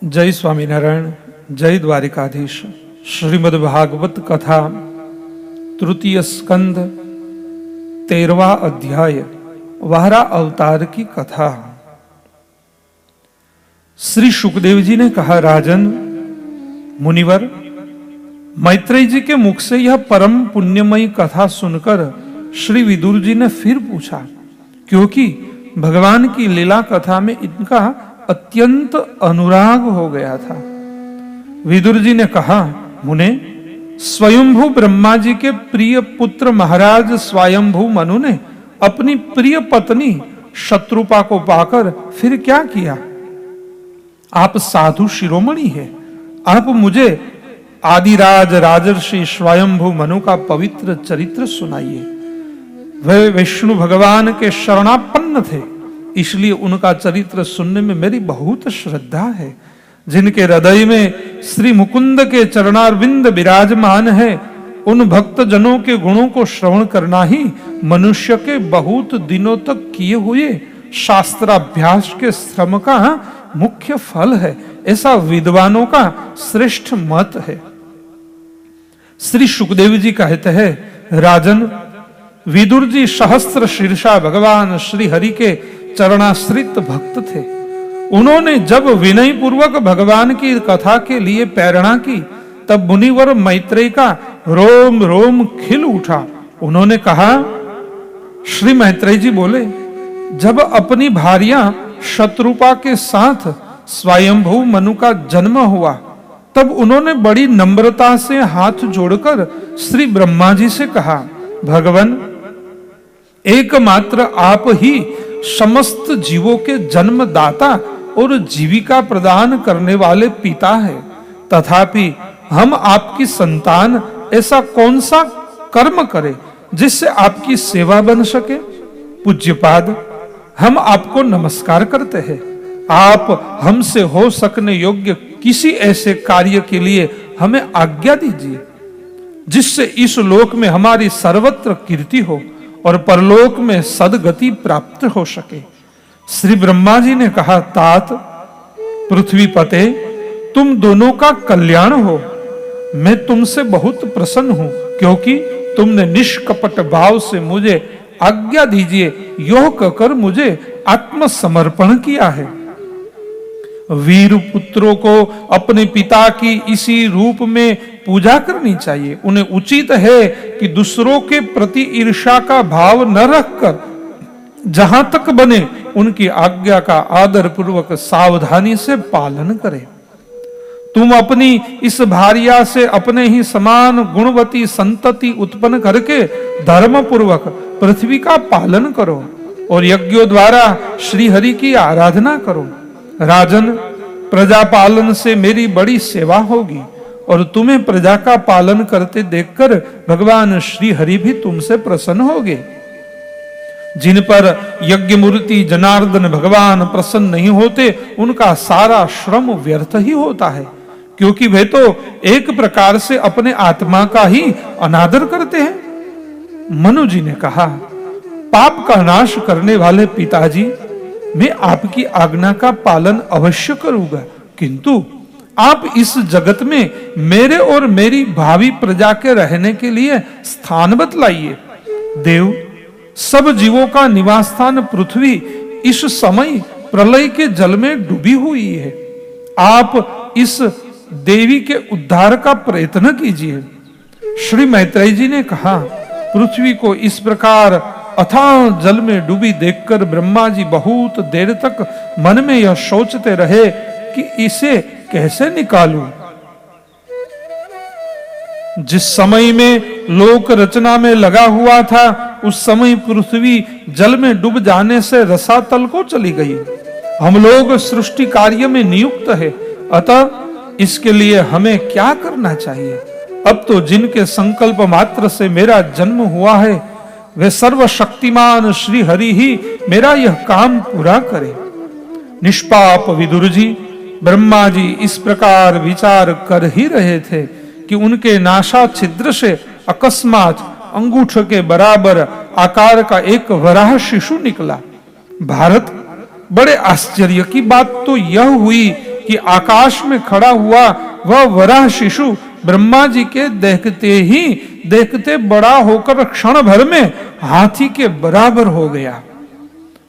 जय स्वामीनारायण, जय द्वारिकाधीश। श्रीमद् भागवत कथा तृतीय स्कंद 13वां अध्याय वाहरा अवतार की कथा। श्री सुखदेव जी ने कहा, राजन मुनिवर, मैत्रेय जी के मुख से यह परम पुण्यमयी कथा सुनकर श्री विदुर जी ने फिर पूछा, क्योंकि भगवान की लीला कथा में इनका अत्यंत अनुराग हो गया था। विदुर जी ने कहा, मुने, स्वयंभू ब्रह्मा जी के प्रिय पुत्र महाराज स्वयंभू मनु ने अपनी प्रिय पत्नी शत्रुपा को पाकर फिर क्या किया? आप साधु शिरोमणि हैं, आप मुझे आदिराज राजर्षि स्वयंभू मनु का पवित्र चरित्र सुनाइए। वे विष्णु भगवान के शरणापन्न थे, इसलिए उनका चरित्र सुनने में मेरी बहुत श्रद्धा है। जिनके हृदय में श्री मुकुंद के चरणारविंद विराजमान है, उन भक्त जनों के गुणों को श्रवण करना ही मनुष्य के बहुत दिनों तक किए हुए शास्त्राभ्यास के श्रम का मुख्य फल है, ऐसा विद्वानों का श्रेष्ठ मत है। श्री सुखदेव जी कहते हैं, राजन, विदुर जी सहस्त्र शीर्षा भगवान श्री हरि के चरणाश्रित भक्त थे। उन्होंने जब विनय पूर्वक भगवान की कथा के लिए प्रेरणा की, तब मुनिवर मैत्रेय का रोम रोम खिल उठा। उन्होंने कहा, श्री मैत्रेय जी बोले, जब अपनी भार्या शत्रुपा के साथ स्वयंभू मनु का जन्म हुआ, तब उन्होंने बड़ी नम्रता से हाथ जोड़कर श्री ब्रह्मा जी से कहा, भगवान, एकमात्र आप ही समस्त जीवों के जन्मदाता और जीविका प्रदान करने वाले पिता है। तथापि हम आपकी संतान ऐसा कौन सा कर्म करें जिससे आपकी सेवा बन सके? पूज्यपाद, हम आपको नमस्कार करते हैं। आप हमसे हो सकने योग्य किसी ऐसे कार्य के लिए हमें आज्ञा दीजिए, जिससे इस लोक में हमारी सर्वत्र कीर्ति हो और परलोक में सदगति प्राप्त हो सके। श्री ब्रह्मा जी ने कहा, तात, पृथ्वी पते, तुम दोनों का कल्याण हो। मैं तुमसे बहुत प्रसन्न हूं, क्योंकि तुमने निष्कपट भाव से मुझे आज्ञा दीजिए यो कहकर मुझे आत्मसमर्पण किया है। वीर पुत्रों को अपने पिता की इसी रूप में पूजा करनी चाहिए। उन्हें उचित है कि दूसरों के प्रति ईर्ष्या का भाव न रखकर जहां तक बने उनकी आज्ञा का आदर पूर्वक सावधानी से पालन करें। तुम अपनी इस भार्या से अपने ही समान गुणवती संतति उत्पन्न करके धर्म पूर्वक पृथ्वी का पालन करो और यज्ञों द्वारा श्री हरि की आराधना करो। राजन, प्रजा पालन से मेरी बड़ी सेवा होगी और तुम्हें प्रजा का पालन करते देखकर भगवान श्री हरि भी तुमसे प्रसन्न होंगे। जिन पर यज्ञ मूर्ति जनार्दन भगवान प्रसन्न नहीं होते, उनका सारा श्रम व्यर्थ ही होता है, क्योंकि वे तो एक प्रकार से अपने आत्मा का ही अनादर करते हैं। मनु जी ने कहा, पाप का नाश करने वाले पिताजी, मैं आपकी आज्ञा का पालन अवश्य करूंगा, किंतु आप इस जगत में मेरे और मेरी भावी प्रजा के रहने के लिए स्थान बतलाइए। देव, सब जीवों का निवास स्थान पृथ्वी इस समय प्रलय के जल में डूबी हुई है। आप इस देवी के उद्धार का प्रयत्न कीजिए। श्री मैत्रेय जी ने कहा, पृथ्वी को इस प्रकार अथाह जल में डूबी देखकर ब्रह्मा जी बहुत देर तक मन में यह सोचते रहे कि इसे कैसे निकालूं। जिस समय में लोक रचना में लगा हुआ था उस समय पृथ्वी जल में डूब जाने से रसातल को चली गई। हम लोग सृष्टि कार्य में नियुक्त है, अतः इसके लिए हमें क्या करना चाहिए? अब तो जिनके संकल्प मात्र से मेरा जन्म हुआ है वे सर्वशक्तिमान श्री हरि ही मेरा यह काम पूरा करे। निष्पाप विदुर जी, ब्रह्मा जी इस प्रकार विचार कर ही रहे थे कि उनके नासा छिद्र से अकस्मात अंगूठे के बराबर आकार का एक वराह शिशु निकला। भारत, बड़े आश्चर्य की बात तो यह हुई कि आकाश में खड़ा हुआ वह वराह शिशु ब्रह्मा जी के देखते बड़ा होकर क्षण भर में हाथी के बराबर हो गया।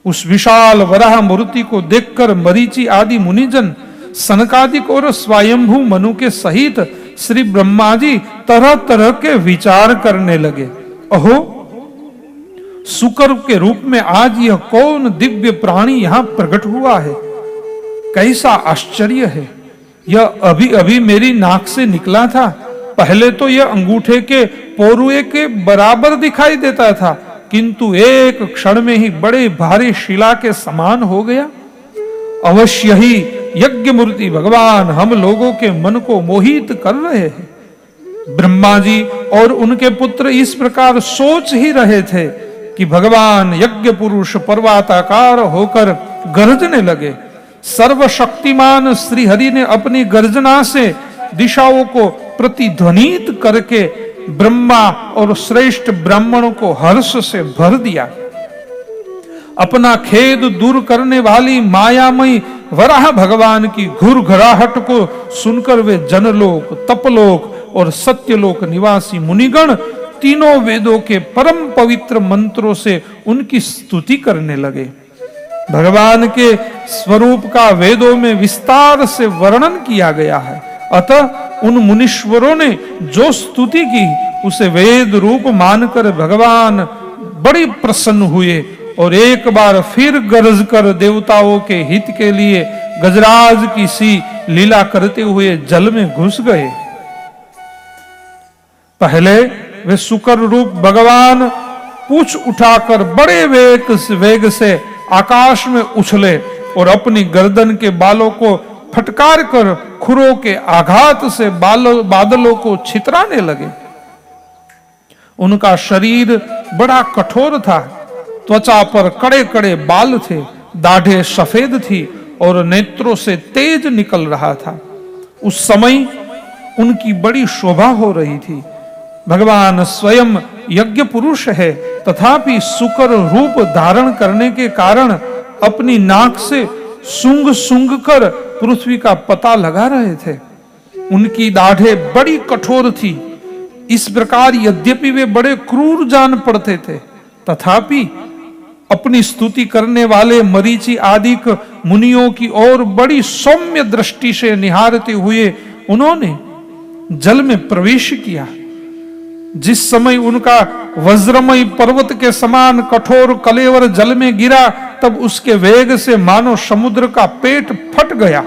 उस विशाल वराह मूर्ति को देखकर मरीचि आदि मुनिजन, सनकादिक और स्वयंभू मनु के सहित श्री ब्रह्मा जी तरह तरह के विचार करने लगे। अहो, शुक्र के रूप में आज यह कौन दिव्य प्राणी यहाँ प्रकट हुआ है? कैसा आश्चर्य है! यह अभी अभी मेरी नाक से निकला था। पहले तो यह अंगूठे के पोरुए के बराबर दिखाई देता था, किंतु एक क्षण में ही बड़े भारी शिला के समान हो गया। अवश्य ही यज्ञ मूर्ति भगवान हम लोगों के मन को मोहित कर रहे हैं। ब्रह्मा जी और उनके पुत्र इस प्रकार सोच ही रहे थे कि भगवान यज्ञ पुरुष पर्वताकार होकर गरजने लगे। सर्वशक्तिमान श्री हरि ने अपनी गर्जना से दिशाओं को प्रतिध्वनित करके ब्रह्मा और श्रेष्ठ ब्राह्मणों को हर्ष से भर दिया। अपना खेद दूर करने वाली मायामयी वराह भगवान की घुरघराहट को सुनकर वे जनलोक, तपलोक और सत्यलोक निवासी मुनिगण तीनों वेदों के परम पवित्र मंत्रों से उनकी स्तुति करने लगे। भगवान के स्वरूप का वेदों में विस्तार से वर्णन किया गया है, अतः उन मुनीश्वरों ने जो स्तुति की उसे वेद रूप मानकर भगवान बड़ी प्रसन्न हुए और एक बार फिर गरज कर देवताओं के हित के लिए गजराज की सी लीला करते हुए जल में घुस गए। पहले वे शुक्र रूप भगवान पूंछ उठाकर बड़े वेग से आकाश में उछले और अपनी गर्दन के बालों को फटकार कर खुरों के आघात से बादलों को छितराने लगे। उनका शरीर बड़ा कठोर था, त्वचा पर कड़े कड़े बाल थे, दाढ़ें सफेद थी और नेत्रों से तेज निकल रहा था। उस समय उनकी बड़ी शोभा हो रही थी। भगवान स्वयं यज्ञ पुरुष है, तथापि शुक्र रूप धारण करने के कारण अपनी नाक से सूंघ सूंघ कर पृथ्वी का पता लगा रहे थे। उनकी दाढ़ें बड़ी कठोर थी। इस प्रकार यद्यपि वे बड़े क्रूर जान पड़ते थे, तथापि अपनी स्तुति करने वाले मरीचि आदि मुनियों की ओर बड़ी सौम्य दृष्टि से निहारते हुए उन्होंने जल में प्रवेश किया। जिस समय उनका वज्रमय पर्वत के समान कठोर कलेवर जल में गिरा, तब उसके वेग से मानो समुद्र का पेट फट गया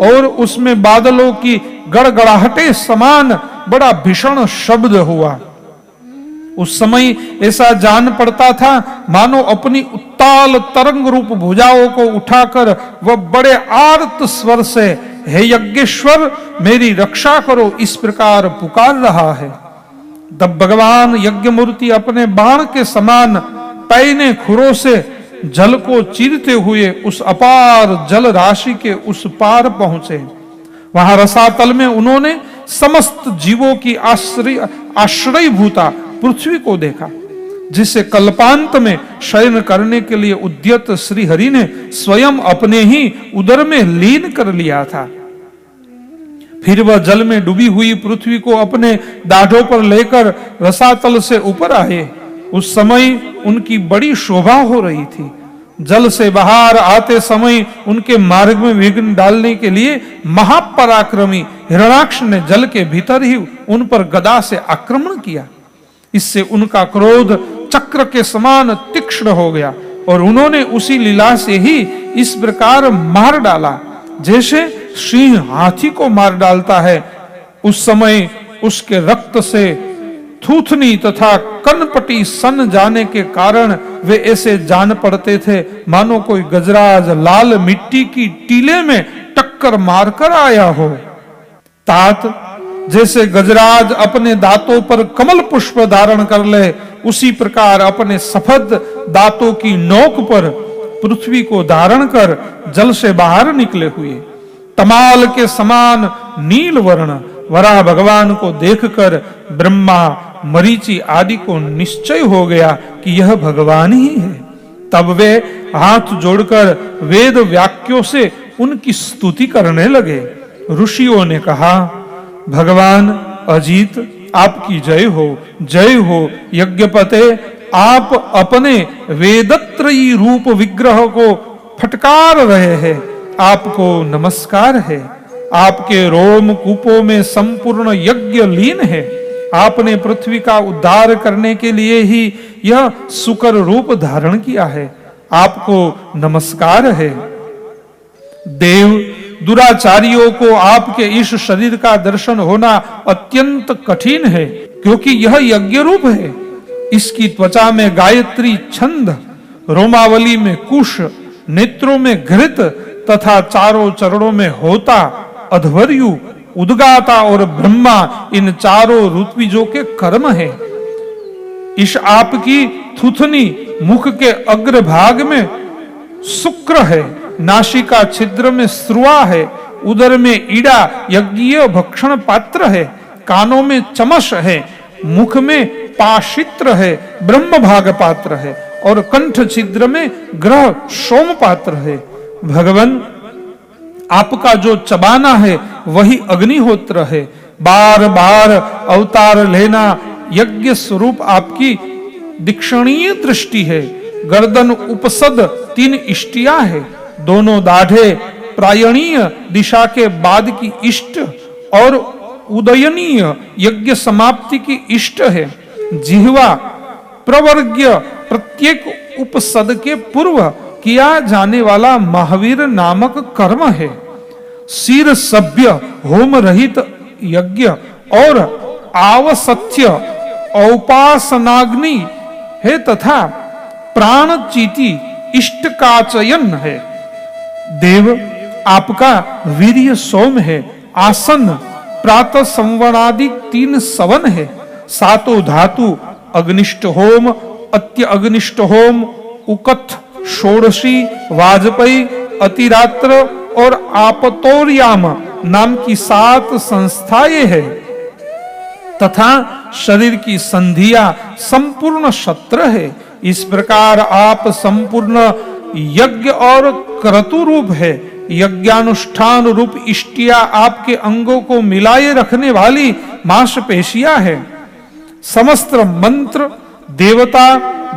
और उसमें बादलों की गड़गड़ाहटे समान बड़ा भीषण शब्द हुआ। उस समय ऐसा जान पड़ता था मानो अपनी उत्ताल तरंग रूप भुजाओं को उठाकर वह बड़े आर्त स्वर से हे यज्ञेश्वर मेरी रक्षा करो इस प्रकार पुकार रहा है। तब भगवान यज्ञ मूर्ति अपने बाण के समान पैने खुरों से जल को चीरते हुए उस अपार जल राशि के उस पार पहुंचे। वहां रसातल में उन्होंने समस्त जीवों की आश्रयभूता पृथ्वी को देखा, जिसे कल्पांत में शयन करने के लिए उद्यत श्री हरि ने स्वयं अपने ही उदर में लीन कर लिया था। फिर वह जल में डूबी हुई पृथ्वी को अपने दाढ़ों पर लेकर रसातल से ऊपर आए। उस समय उनकी बड़ी शोभा हो रही थी। जल से बाहर आते समय उनके मार्ग में विघ्न डालने के लिए महापराक्रमी हिरणाक्ष ने जल के भीतर ही उन पर गदा से आक्रमण किया। इससे उनका क्रोध चक्र के समान तीक्ष्ण हो गया और उन्होंने उसी लीला से ही इस प्रकार मार डाला जैसे सिंह हाथी को मार डालता है। उस समय उसके रक्त से थूथनी तथा कनपटी सन जाने के कारण वे ऐसे जान पड़ते थे मानो कोई गजराज लाल मिट्टी की टीले में टक्कर मारकर आया हो। तात जैसे गजराज अपने दांतों पर कमल पुष्प धारण कर ले, उसी प्रकार अपने सफेद दांतों की नोक पर पृथ्वी को धारण कर जल से बाहर निकले हुए तमाल के समान नील वर्ण वराह भगवान को देखकर ब्रह्मा मरीचि आदि को निश्चय हो गया कि यह भगवान ही है। तब वे हाथ जोड़कर वेद वाक्यों से उनकी स्तुति करने लगे। ऋषियों ने कहा, भगवान अजीत आपकी जय हो यज्ञपते, आप अपने वेदत्रयी रूप विग्रह को फटकार रहे हैं, आपको नमस्कार है। आपके रोम कूपों में संपूर्ण यज्ञ लीन है। आपने पृथ्वी का उद्धार करने के लिए ही यह सुकर रूप धारण किया है, आपको नमस्कार है। देव दुराचारियों को आपके इस शरीर का दर्शन होना अत्यंत कठिन है, क्योंकि यह यज्ञ रूप है। इसकी त्वचा में गायत्री छंद, रोमावली में कुश, नेत्रों में घृत तथा चारों चरणों में होता, अध्वर्यु, उद्गाता और ब्रह्मा, इन चारों ऋत्विजों के कर्म है। इस आपकी थुथनी मुख के अग्रभाग में शुक्र है, नासिका छिद्र में स्रुवा है, उदर में ईड़ा यज्ञीय भक्षण पात्र है, कानों में चमश है, मुख में पाशित्र है, ब्रह्म भाग पात्र है और कंठ छिद्र में ग्रह सोम पात्र है। भगवान आपका जो चबाना है वही अग्निहोत्र है। बार बार अवतार लेना यज्ञ स्वरूप आपकी दीक्षणीय दृष्टि है। गर्दन उपसद 3 इष्टियां है, दोनों दाढ़े प्रायणीय दिशा के बाद की इष्ट और उदयनीय यज्ञ समाप्ति की इष्ट है। जिह्वा प्रवर्ग्य प्रत्येक उपसद के पूर्व किया जाने वाला महावीर नामक कर्म है। सिर सभ्य होम रहित यज्ञ और आवसत्य औपासनाग्नि है तथा प्राण चीति इष्ट का चयन है। देव आपका वीर्य सोम है, आसन प्रातः संवनादि 3 सवन है, 7 धातु अग्निष्ट होम, अत्य अग्निष्ट होम, उकथ, षोडशी, वाजपेयी, अतिरात्र और आपतोर्याम नाम की 7 संस्थाएं हैं तथा शरीर की संधियां संपूर्ण शस्त्र है। इस प्रकार आप संपूर्ण यज्ञ और क्रतु रूप है। यज्ञानुष्ठान रूप इष्टिया आपके अंगों को मिलाए रखने वाली मांसपेशियां है। समस्त मंत्र, देवता,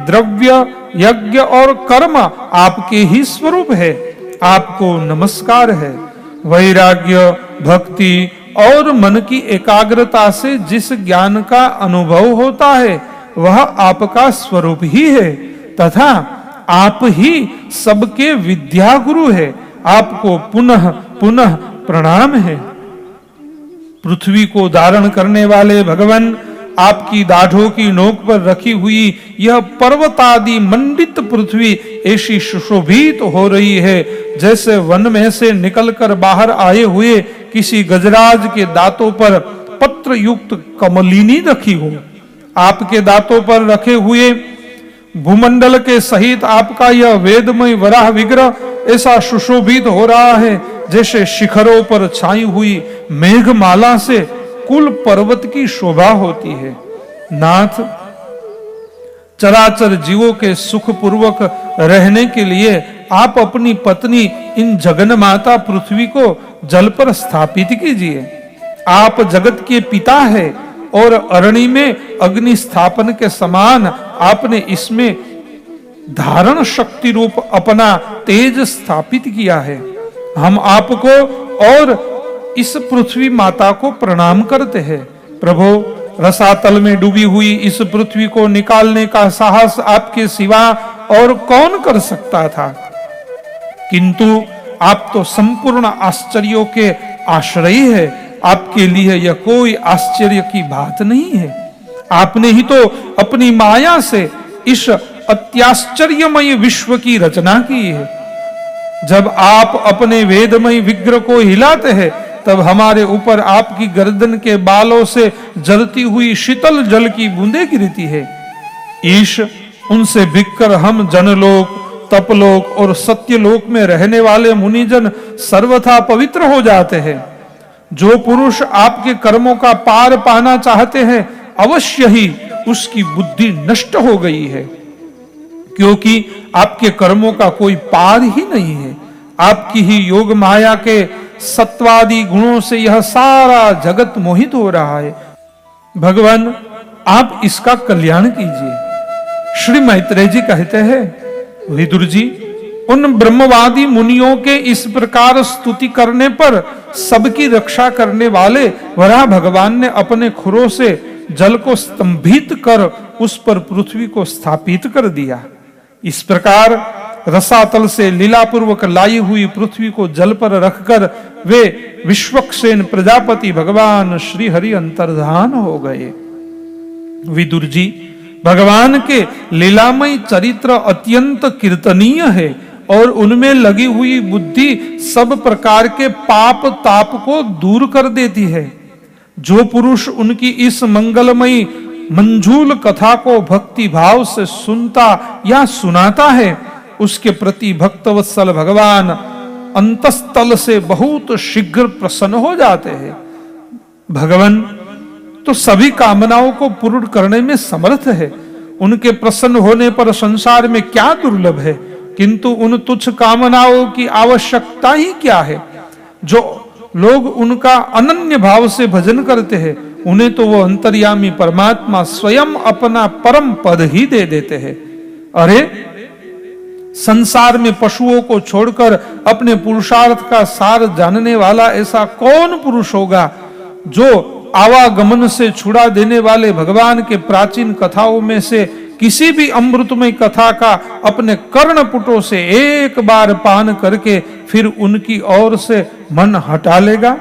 द्रव्य, यज्ञ और कर्म आपके ही स्वरूप है, आपको नमस्कार है। वैराग्य, भक्ति और मन की एकाग्रता से जिस ज्ञान का अनुभव होता है वह आपका स्वरूप ही है तथा आप ही सबके विद्या गुरु है। आपको पुनः पुनः प्रणाम है। पृथ्वी को धारण करने वाले भगवान, आपकी दाढ़ों की नोक पर रखी हुई यह पर्वतादि मंडित पृथ्वी ऐसी सुशोभित हो रही है जैसे वन में से निकलकर बाहर आए हुए किसी गजराज के दांतों पर पत्र युक्त कमलिनी रखी हो। आपके दांतों पर रखे हुए भूमंडल के सहित आपका यह वेदमय वराह विग्रह ऐसा सुशोभित हो रहा है जैसे शिखरों पर छाई हुई मेघमाला से कुल पर्वत की शोभा होती है। नाथ, चराचर जीवों के सुख पूर्वक रहने के लिए आप अपनी पत्नी इन जगन माता पृथ्वी को जल पर स्थापित कीजिए। आप जगत के पिता है और अरणि में अग्नि स्थापन के समान आपने इसमें धारण शक्ति रूप अपना तेज स्थापित किया है। हम आपको और इस पृथ्वी माता को प्रणाम करते हैं। प्रभु, रसातल में डूबी हुई इस पृथ्वी को निकालने का साहस आपके सिवा और कौन कर सकता था? किंतु आप तो संपूर्ण आश्चर्यों के आश्रय है, आपके लिए यह कोई आश्चर्य की बात नहीं है। आपने ही तो अपनी माया से इस अत्याश्चर्यमय विश्व की रचना की है। जब आप अपने वेदमय विग्रह को हिलाते हैं, तब हमारे ऊपर आपकी गर्दन के बालों से जलती हुई शीतल जल की बूंदें गिरती है। ईश, उनसे बिककर हम जनलोक, तपलोक और सत्यलोक में रहने वाले मुनिजन सर्वथा पवित्र हो जाते हैं। जो पुरुष आपके कर्मों का पार पाना चाहते हैं, अवश्य ही उसकी बुद्धि नष्ट हो गई है, क्योंकि आपके कर्मों का कोई पार ही नहीं है। आपकी ही योग माया के सत्वादि गुणों से यह सारा जगत मोहित हो रहा है। भगवान, आप इसका कल्याण कीजिए। श्री मैत्रेय जी कहते हैं, विदुर जी, उन ब्रह्मवादी मुनियों के इस प्रकार स्तुति करने पर सबकी रक्षा करने वाले वराह भगवान ने अपने खुरों से जल को स्तंभित कर उस पर पृथ्वी को स्थापित कर दिया। इस प्रकार रसातल से लीलापूर्वक लाई हुई पृथ्वी को जल पर रखकर वे विश्वक्सेन प्रजापति भगवान श्री हरि अंतर्धान हो गए। विदुर जी, भगवान के लीलामय चरित्र अत्यंत कीर्तनीय है और उनमें लगी हुई बुद्धि सब प्रकार के पाप ताप को दूर कर देती है। जो पुरुष उनकी इस मंगलमयी मंजूल कथा को भक्ति भाव से सुनता या सुनाता है, उसके प्रति भक्तवत्सल भगवान अंतस्थल से बहुत शीघ्र प्रसन्न हो जाते हैं। भगवान तो सभी कामनाओं को पूर्ण करने में समर्थ है। उनके प्रसन्न होने पर संसार में क्या दुर्लभ है, किंतु उन तुच्छ कामनाओं की आवश्यकता ही क्या है? जो लोग उनका अनन्य भाव से भजन करते हैं, उन्हें तो वो अंतर्यामी परमात्मा स्वयं अपना परम पद ही दे देते हैं। अरे, संसार में पशुओं को छोड़कर अपने पुरुषार्थ का सार जानने वाला ऐसा कौन पुरुष होगा जो आवागमन से छुड़ा देने वाले भगवान के प्राचीन कथाओं में से किसी भी अमृतमय कथा का अपने कर्णपुटों से एक बार पान करके फिर उनकी ओर से मन हटा लेगा?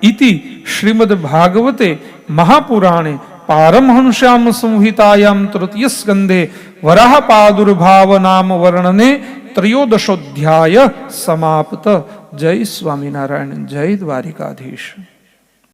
इति श्रीमद् भागवते महापुराणे पारमहंस्याम संहितायां तृतीय स्कंधे वराह पादुर्भाव नाम वर्णने त्रयोदशोध्याय समाप्त। जय स्वामीनारायण, जय द्वारिकाधीश।